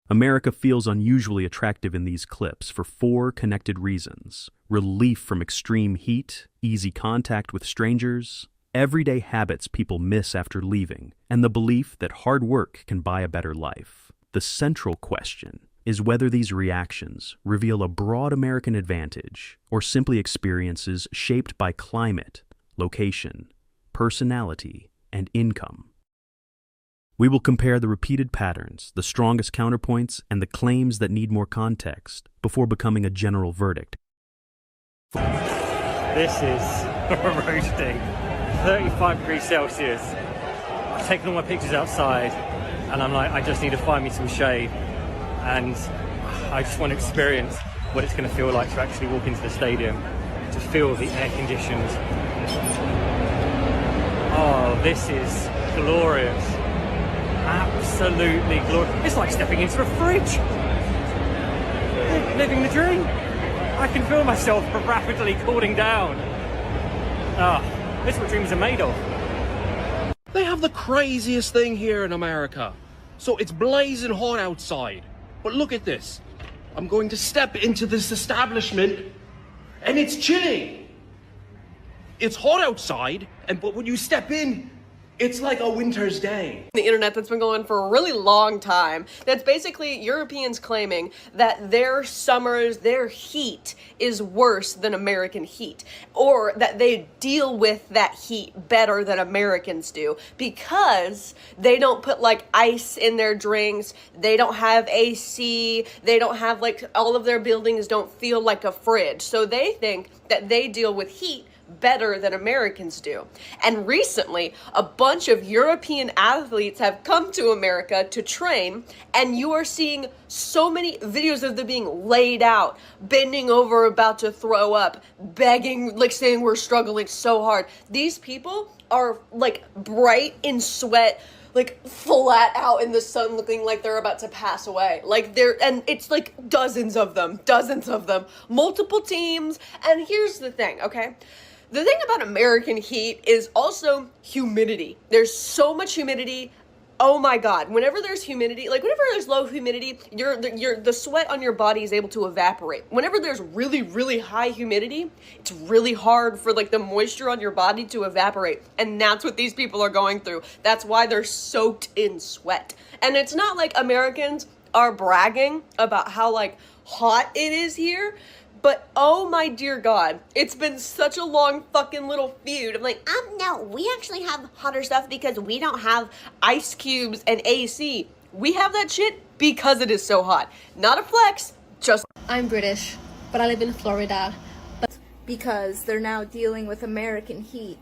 America feels unusually attractive in these clips for four connected reasons: relief from extreme heat, easy contact with strangers, everyday habits people miss after leaving, and the belief that hard work can buy a better life. The central question is whether these reactions reveal a broad American advantage or simply experiences shaped by climate, location, personality, and income. We will compare the repeated patterns, the strongest counterpoints, and the claims that need more context before becoming a general verdict. This is roasting. 35 degrees Celsius. I've taken all my pictures outside and I'm like, I just need to find me some shade. And I just want to experience what it's going to feel like to actually walk into the stadium, to feel the air conditioned. Oh, this is glorious. Absolutely glorious. It's like stepping into a fridge. Living the dream. I can feel myself rapidly cooling down. Ah, this is what dreams are made of. They have the craziest thing here in America. So it's blazing hot outside. But look at this. I'm going to step into this establishment and it's chilly. It's hot outside, but when you step in, it's like a winter's day. The internet that's been going for a really long time. That's basically Europeans claiming that their summers, their heat is worse than American heat, or that they deal with that heat better than Americans do because they don't put like ice in their drinks, they don't have AC, they don't have like all of their buildings don't feel like a fridge. So they think that they deal with heat better than Americans do. And recently, a bunch of European athletes have come to America to train, and you are seeing so many videos of them being laid out, bending over, about to throw up, begging, like saying we're struggling so hard. These people are like bright in sweat, like flat out in the sun, looking like they're about to pass away. And it's like dozens of them, multiple teams. And here's the thing, okay? The thing about American heat is also humidity. There's so much humidity. Oh my God. Whenever there's humidity, like whenever there's low humidity, the sweat on your body is able to evaporate. Whenever there's really, really high humidity, it's really hard for like the moisture on your body to evaporate. And that's what these people are going through. That's why they're soaked in sweat. And it's not like Americans are bragging about how like hot it is here. But oh my dear God, it's been such a long fucking little feud. I'm like, no, we actually have hotter stuff because we don't have ice cubes and AC. We have that shit because it is so hot. Not a flex, just... I'm British, but I live in Florida. Because they're now dealing with American heat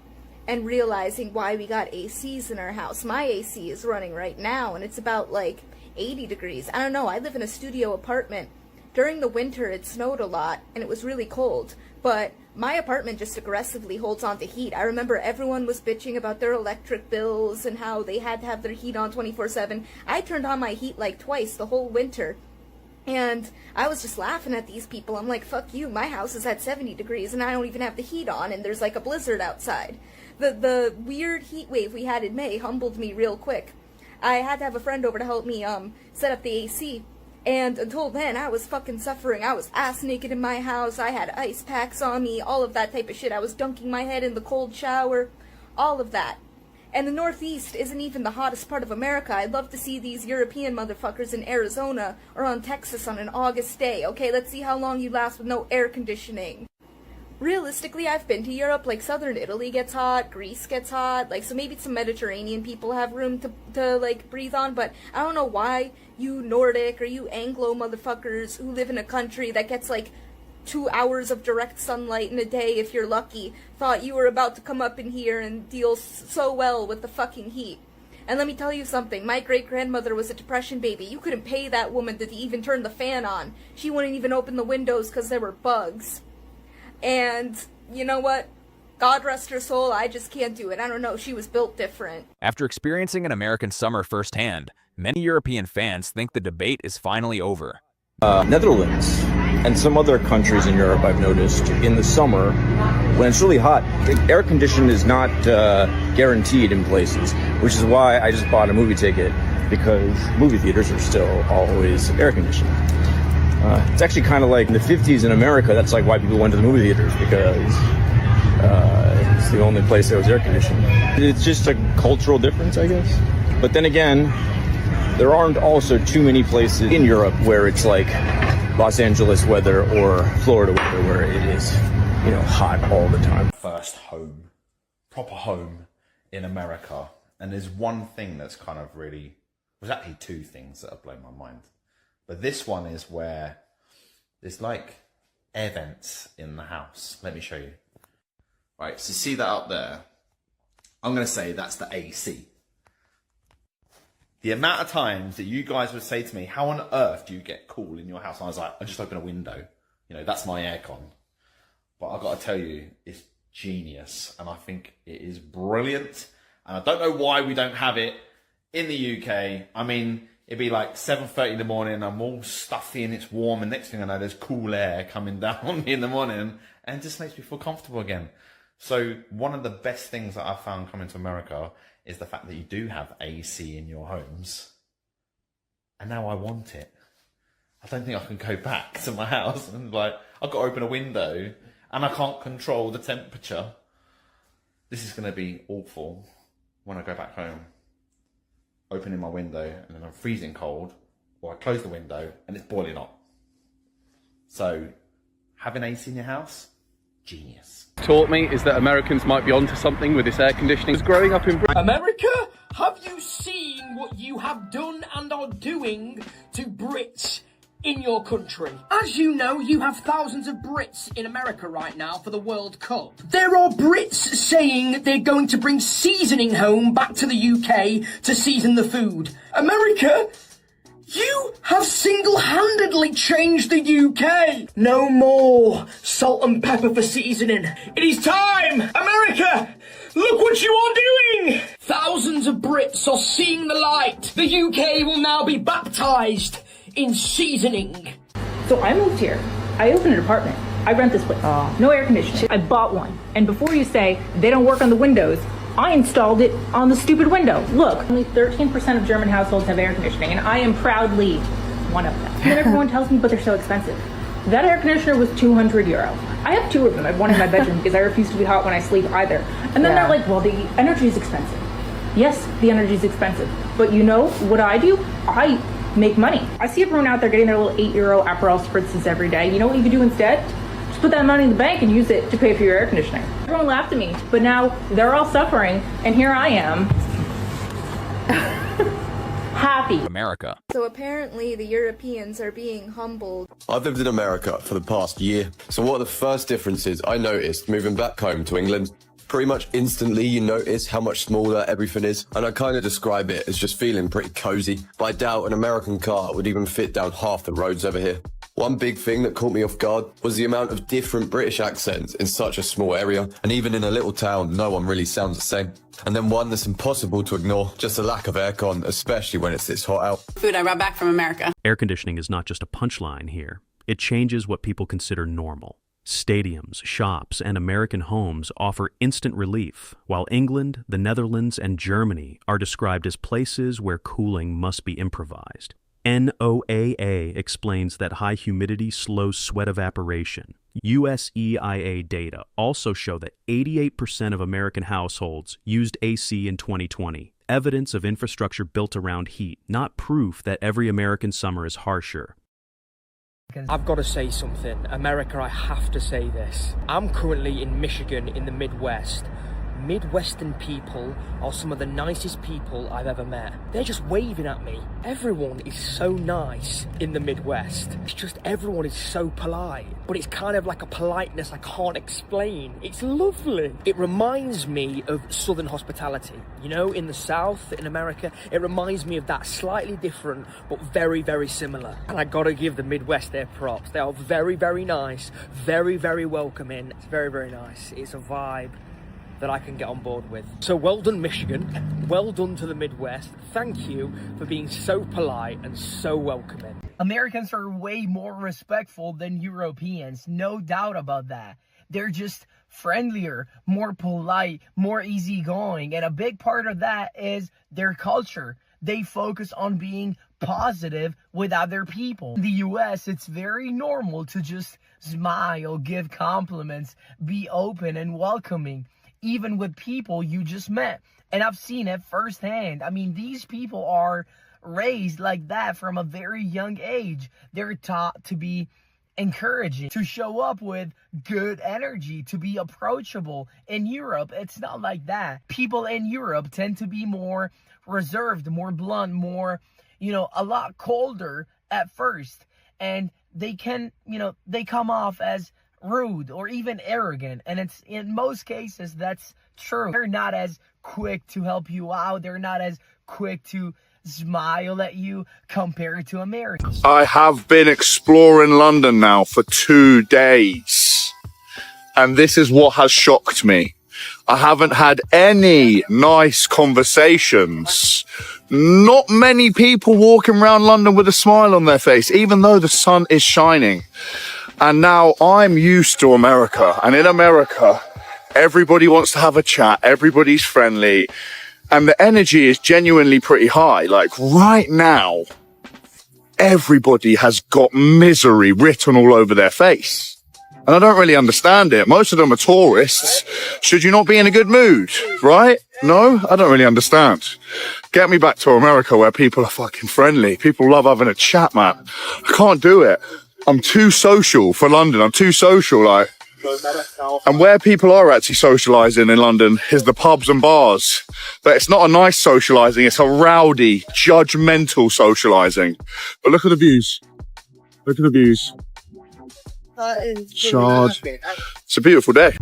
and realizing why we got ACs in our house. My AC is running right now and it's about like 80 degrees. I don't know, I live in a studio apartment. During the winter, it snowed a lot, and it was really cold, but my apartment just aggressively holds on to heat. I remember everyone was bitching about their electric bills and how they had to have their heat on 24/7. I turned on my heat like twice the whole winter, and I was just laughing at these people. I'm like, fuck you, my house is at 70 degrees, and I don't even have the heat on, and there's like a blizzard outside. The weird heat wave we had in May humbled me real quick. I had to have a friend over to help me set up the AC. And until then, I was fucking suffering. I was ass naked in my house. I had ice packs on me, all of that type of shit. I was dunking my head in the cold shower, all of that. And the Northeast isn't even the hottest part of America. I'd love to see these European motherfuckers in Arizona or on Texas on an August day. Okay, let's see how long you last with no air conditioning. Realistically, I've been to Europe, like southern Italy gets hot, Greece gets hot, like, so maybe some Mediterranean people have room to like, breathe on, but I don't know why you Nordic or you Anglo motherfuckers who live in a country that gets, like, 2 hours of direct sunlight in a day, if you're lucky, thought you were about to come up in here and deal so well with the fucking heat. And let me tell you something, my great-grandmother was a depression baby. You couldn't pay that woman to even turn the fan on. She wouldn't even open the windows because there were bugs. And, you know what? God rest her soul, I just can't do it. I don't know, she was built different. After experiencing an American summer firsthand, many European fans think the debate is finally over. Netherlands and some other countries in Europe, I've noticed, in the summer, when it's really hot, the air condition is not guaranteed in places, which is why I just bought a movie ticket, because movie theaters are still always air conditioned. It's actually kind of like in the 50s in America, that's like why people went to the movie theaters, because it's the only place that was air conditioned. It's just a cultural difference, I guess. But then again, there aren't also too many places in Europe where it's like Los Angeles weather or Florida weather where it is, you know, hot all the time. First home, proper home in America. And there's one thing that's kind of really, there's actually two things that have blown my mind. But this one is where there's like air vents in the house. Let me show you. Right, so see that up there? I'm going to say that's the AC. The amount of times that you guys would say to me, how on earth do you get cool in your house? And I was like, I just open a window. You know, that's my aircon. But I've got to tell you, it's genius. And I think it is brilliant. And I don't know why we don't have it in the UK. I mean, it'd be like 7:30 in the morning. I'm all stuffy and it's warm. And next thing I know, there's cool air coming down on me in the morning. And it just makes me feel comfortable again. So one of the best things that I've found coming to America is the fact that you do have AC in your homes. And now I want it. I don't think I can go back to my house and like, I've got to open a window and I can't control the temperature. This is going to be awful when I go back home. Opening my window and then I'm freezing cold, or I close the window and it's boiling hot. So having AC in your house, genius. Taught me is that Americans might be onto something with this air conditioning. Growing up in Britain. America, have you seen what you have done and are doing to Brits in your country? As you know, you have thousands of Brits in America right now for the World Cup. There are Brits saying they're going to bring seasoning home back to the UK to season the food. America, you have single-handedly changed the UK. No more salt and pepper for seasoning. It is time! America, look what you are doing! Thousands of Brits are seeing the light. The UK will now be baptised in seasoning. So I moved here. I opened an apartment. I rent this place. No air conditioning. I bought one. And before you say they don't work on the windows, I installed it on the stupid window. Look, only 13% of German households have air conditioning, and I am proudly one of them. And then everyone tells me, but they're so expensive. That air conditioner was €200. I have two of them. I have one in my bedroom because I refuse to be hot when I sleep either. And then they're like, well, the energy is expensive. Yes, the energy is expensive. But you know what I do? I make money. I see everyone out there getting their little €8 Aperol spritzes every day. You know what you could do instead? Just put that money in the bank and use it to pay for your air conditioning. Everyone laughed at me, but now they're all suffering, and here I am. Happy. America. So apparently the Europeans are being humbled. I've lived in America for the past year. So what are the first differences I noticed moving back home to England? Pretty much instantly you notice how much smaller everything is, and I kind of describe it as just feeling pretty cozy. But I doubt an American car would even fit down half the roads over here. One big thing that caught me off guard was the amount of different British accents in such a small area, and even in a little town, no one really sounds the same. And then one that's impossible to ignore, just the lack of aircon, especially when it's this hot out. Food I brought back from America. Air conditioning is not just a punchline here. It changes what people consider normal. Stadiums, shops, and American homes offer instant relief, while England, the Netherlands, and Germany are described as places where cooling must be improvised. NOAA explains that high humidity slows sweat evaporation. USEIA data also show that 88% of American households used AC in 2020, evidence of infrastructure built around heat, not proof that every American summer is harsher. I've got to say something. America, I have to say this. I'm currently in Michigan in the Midwest. Midwestern people are some of the nicest people I've ever met. They're just waving at me. Everyone is so nice in the Midwest. It's just everyone is so polite. But it's kind of like a politeness I can't explain. It's lovely. It reminds me of Southern hospitality. You know, in the South, in America, it reminds me of that, slightly different, but very, very similar. And I gotta give the Midwest their props. They are very, very nice, very, very welcoming. It's very, very nice. It's a vibe that I can get on board with. So well done, Michigan. Well done to the Midwest. Thank you for being so polite and so welcoming. Americans are way more respectful than Europeans, no doubt about that. They're just friendlier, more polite, more easygoing. And a big part of that is their culture. They focus on being positive with other people. In the US, it's very normal to just smile, give compliments, be open and welcoming, even with people you just met. And I've seen it firsthand. I mean, these people are raised like that from a very young age. They're taught to be encouraging, to show up with good energy, to be approachable. In Europe, it's not like that. People in Europe tend to be more reserved, more blunt, more, a lot colder at first. And they can, they come off as rude or even arrogant. And it's, in most cases, that's true. They're not as quick to help you out. They're not as quick to smile at you compared to Americans. I have been exploring London now for 2 days, and this is what has shocked me. I haven't had any nice conversations. Not many people walking around London with a smile on their face, even though the sun is shining. And now I'm used to America, and in America, everybody wants to have a chat, everybody's friendly, and the energy is genuinely pretty high. Like right now, everybody has got misery written all over their face. And I don't really understand it. Most of them are tourists. Should you not be in a good mood, right? No, I don't really understand. Get me back to America where people are fucking friendly. People love having a chat, man. I can't do it. I'm too social for London. I'm too social, and where people are actually socialising in London is the pubs and bars. But it's not a nice socialising, it's a rowdy, judgmental socialising. But look at the views. Look at the views. That is Shard. It's a beautiful day.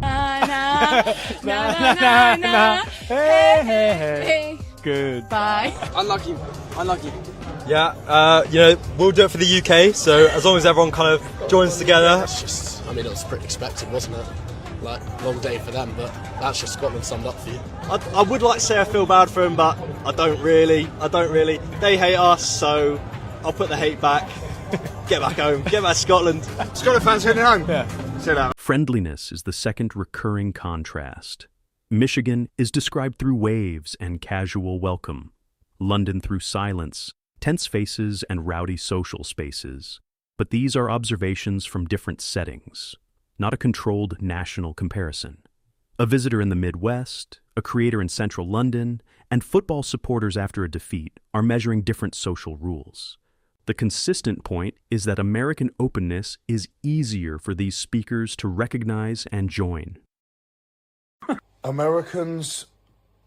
Hey. Goodbye. Unlucky. Yeah, we'll do it for the UK, so as long as everyone kind of joins together. It was pretty expected, wasn't it? Like, long day for them, but that's just Scotland summed up for you. I would like to say I feel bad for them, but I don't really. They hate us, so I'll put the hate back. Get back home. Get back to Scotland. Scotland fans heading home. Yeah. Sit down. Friendliness is the second recurring contrast. Michigan is described through waves and casual welcome. London through silence, tense faces, and rowdy social spaces. But these are observations from different settings, not a controlled national comparison. A visitor in the Midwest, a creator in central London, and football supporters after a defeat are measuring different social rules. The consistent point is that American openness is easier for these speakers to recognize and join. Americans,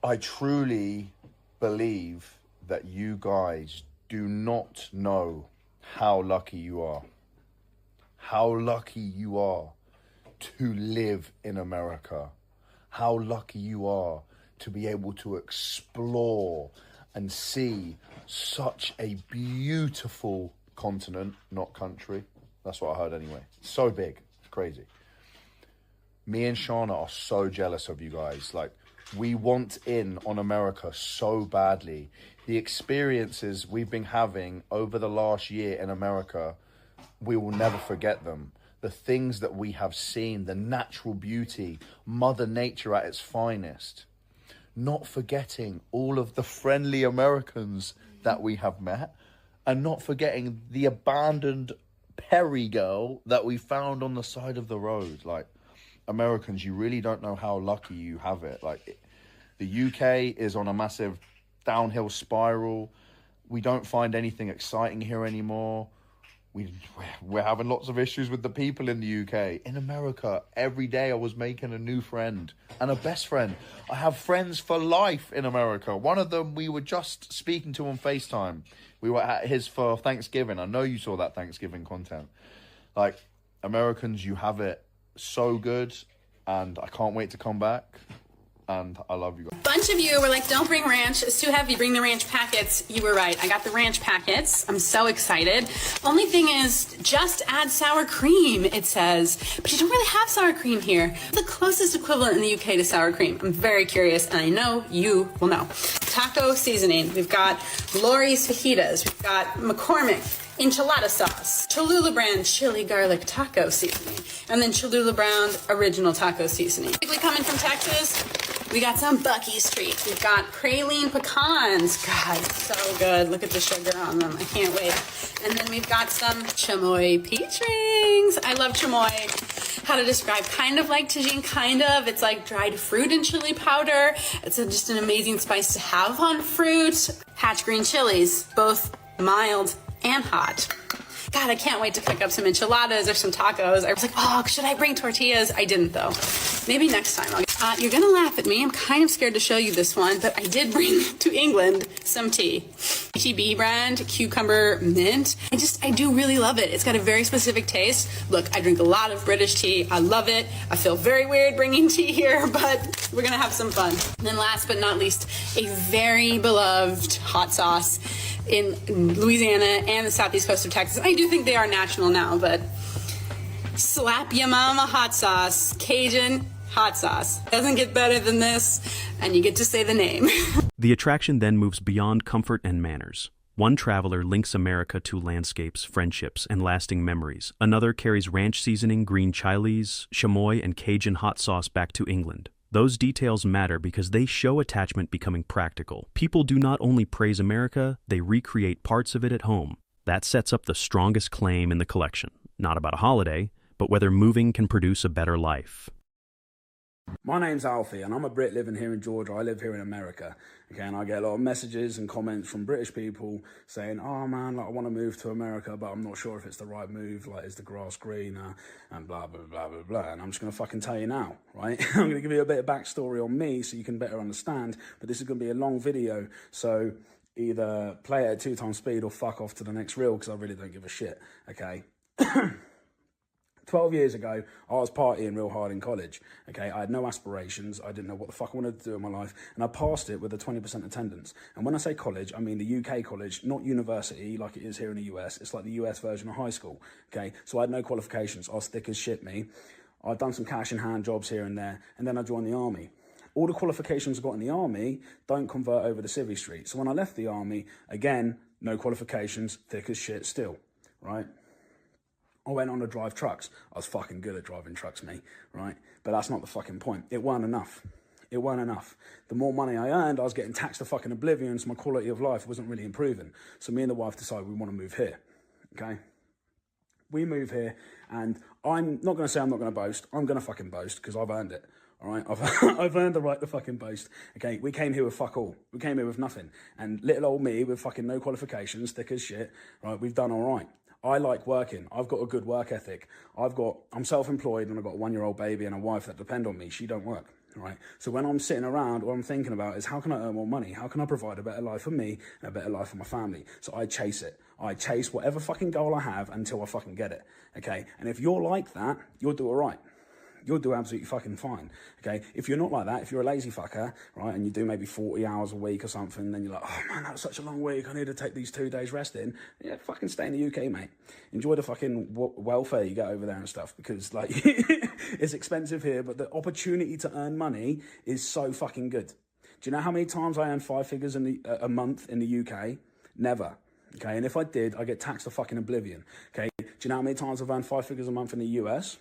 I truly believe that you guys do not know how lucky you are. How lucky you are to live in America. How lucky you are to be able to explore and see such a beautiful continent, not country. That's what I heard anyway. So big, it's crazy. Me and Shauna are so jealous of you guys. Like, we want in on America so badly. The experiences we've been having over the last year in America, we will never forget them. The things that we have seen, the natural beauty, Mother Nature at its finest. Not forgetting all of the friendly Americans that we have met, and not forgetting the abandoned Perry girl that we found on the side of the road. Like, Americans, you really don't know how lucky you have it. Like, the UK is on a massive downhill spiral. We don't find anything exciting here anymore. We're having lots of issues with the people in the UK. In America, every day I was making a new friend and a best friend. I have friends for life in America. One of them we were just speaking to on FaceTime. We were at his for Thanksgiving. I know you saw that Thanksgiving content. Like, Americans, you have it so good, and I can't wait to come back. And I love you guys. A bunch of you were like, don't bring ranch, it's too heavy, bring the ranch packets. You were right, I got the ranch packets. I'm so excited. Only thing is, just add sour cream, it says. But you don't really have sour cream here. The closest equivalent in the UK to sour cream. I'm very curious, and I know you will know. Taco seasoning. We've got Lori's fajitas. We've got McCormick enchilada sauce, Cholula brand chili garlic taco seasoning, and then Cholula brand original taco seasoning. Quickly coming from Texas, we got some Buc-ee's treats. We've got praline pecans. God, so good. Look at the sugar on them. I can't wait. And then we've got some chamoy peach rings. I love chamoy. How to describe, kind of like tagine, kind of. It's like dried fruit and chili powder. It's just an amazing spice to have on fruit. Hatch green chilies, both mild and hot. God, I can't wait to cook up some enchiladas or some tacos. I was like, oh, should I bring tortillas? I didn't though. Maybe next time. You're gonna laugh at me. I'm kind of scared to show you this one, but I did bring to England some tea. HEB brand, cucumber mint. I do really love it. It's got a very specific taste. Look, I drink a lot of British tea. I love it. I feel very weird bringing tea here, but we're gonna have some fun. And then last but not least, a very beloved hot sauce in Louisiana and the southeast coast of Texas. I do think they are national now, but Slap Ya Mama hot sauce, Cajun hot sauce. Doesn't get better than this, and you get to say the name. The attraction then moves beyond comfort and manners. One traveler links America to landscapes, friendships, and lasting memories. Another carries ranch seasoning, green chilies, chamoy, and Cajun hot sauce back to England. Those details matter because they show attachment becoming practical. People do not only praise America, they recreate parts of it at home. That sets up the strongest claim in the collection. Not about a holiday, but whether moving can produce a better life. My name's Alfie and I'm a Brit living here in Georgia. I live here in America. Okay, and I get a lot of messages and comments from British people saying, oh man, like, I want to move to America, but I'm not sure if it's the right move. Like, is the grass greener? And blah, blah, blah, blah, blah. And I'm just going to fucking tell you now, right? I'm going to give you a bit of backstory on me so you can better understand. But this is going to be a long video. So either play it at 2 times speed or fuck off to the next reel because I really don't give a shit, okay? 12 years ago, I was partying real hard in college, okay? I had no aspirations. I didn't know what the fuck I wanted to do in my life, and I passed it with a 20% attendance. And when I say college, I mean the UK college, not university like it is here in the US. It's like the US version of high school, okay? So I had no qualifications. I was thick as shit, me. I'd done some cash-in-hand jobs here and there, and then I joined the army. All the qualifications I got in the army don't convert over to Civvy Street. So when I left the army, again, no qualifications, thick as shit still, right? I went on to drive trucks. I was fucking good at driving trucks, mate, right? But that's not the fucking point. It weren't enough. It weren't enough. The more money I earned, I was getting taxed to fucking oblivion, so my quality of life wasn't really improving. So me and the wife decided we want to move here, okay? We move here, and I'm not going to say I'm not going to boast. I'm going to fucking boast, because I've earned it, all right? I've earned the right to fucking boast, okay? We came here with fuck all. We came here with nothing. And little old me with fucking no qualifications, thick as shit, right? We've done all right. I like working. I've got a good work ethic. I'm self-employed and I've got a 1-year-old baby and a wife that depend on me. She don't work, right? So when I'm sitting around, what I'm thinking about is how can I earn more money? How can I provide a better life for me and a better life for my family? So I chase it. I chase whatever fucking goal I have until I fucking get it, okay? And if you're like that, you'll do all right. You'll do absolutely fucking fine, okay? If you're not like that, if you're a lazy fucker, right, and you do maybe 40 hours a week or something, then you're like, oh man, that was such a long week, I need to take these 2 days rest in. Yeah, fucking stay in the UK, mate. Enjoy the fucking welfare you get over there and stuff, because like, it's expensive here, but the opportunity to earn money is so fucking good. Do you know how many times I earn 5 figures in a month in the UK? Never. Okay, and if I did, I get taxed to fucking oblivion. Okay, do you know how many times I've earned 5 figures a month in the US?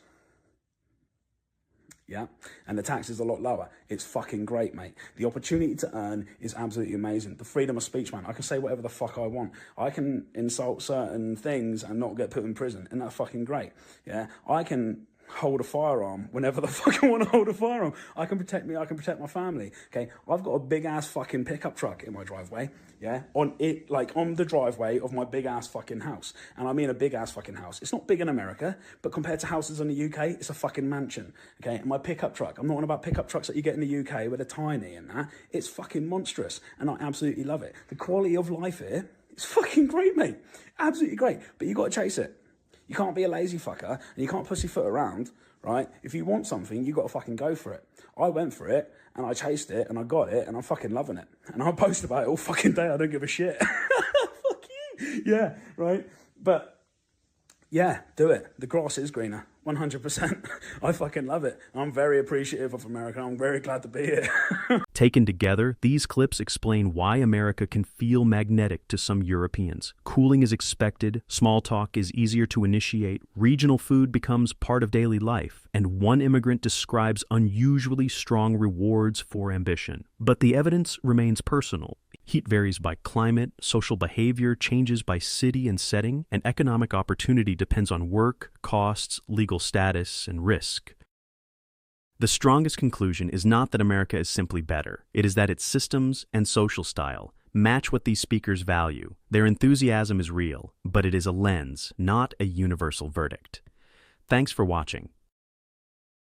Yeah, and the tax is a lot lower. It's fucking great, mate. The opportunity to earn is absolutely amazing. The freedom of speech, man. I can say whatever the fuck I want. I can insult certain things and not get put in prison. Isn't that fucking great? Yeah, I can hold a firearm whenever the fuck I want to hold a firearm. I can protect me, I can protect my family. Okay, I've got a big ass fucking pickup truck in my driveway. Yeah, on the driveway of my big ass fucking house. And I mean a big ass fucking house. It's not big in America, but compared to houses in the UK, it's a fucking mansion. Okay, and my pickup truck, I'm not on about pickup trucks that you get in the UK where they're tiny and that. It's fucking monstrous and I absolutely love it. The quality of life here is fucking great, mate. Absolutely great, but you got to chase it. You can't be a lazy fucker and you can't pussyfoot around, right? If you want something, you got to fucking go for it. I went for it and I chased it and I got it and I'm fucking loving it. And I post about it all fucking day. I don't give a shit. Fuck you. Yeah, right? But Yeah, do it. The grass is greener. 100%. I fucking love it. I'm very appreciative of America. I'm very glad to be here. Taken together, these clips explain why America can feel magnetic to some Europeans. Cooling is expected, small talk is easier to initiate, regional food becomes part of daily life, and one immigrant describes unusually strong rewards for ambition. But the evidence remains personal. Heat varies by climate, social behavior changes by city and setting, and economic opportunity depends on work, costs, legal status, and risk. The strongest conclusion is not that America is simply better. It is that its systems and social style match what these speakers value. Their enthusiasm is real, but it is a lens, not a universal verdict. Thanks for watching.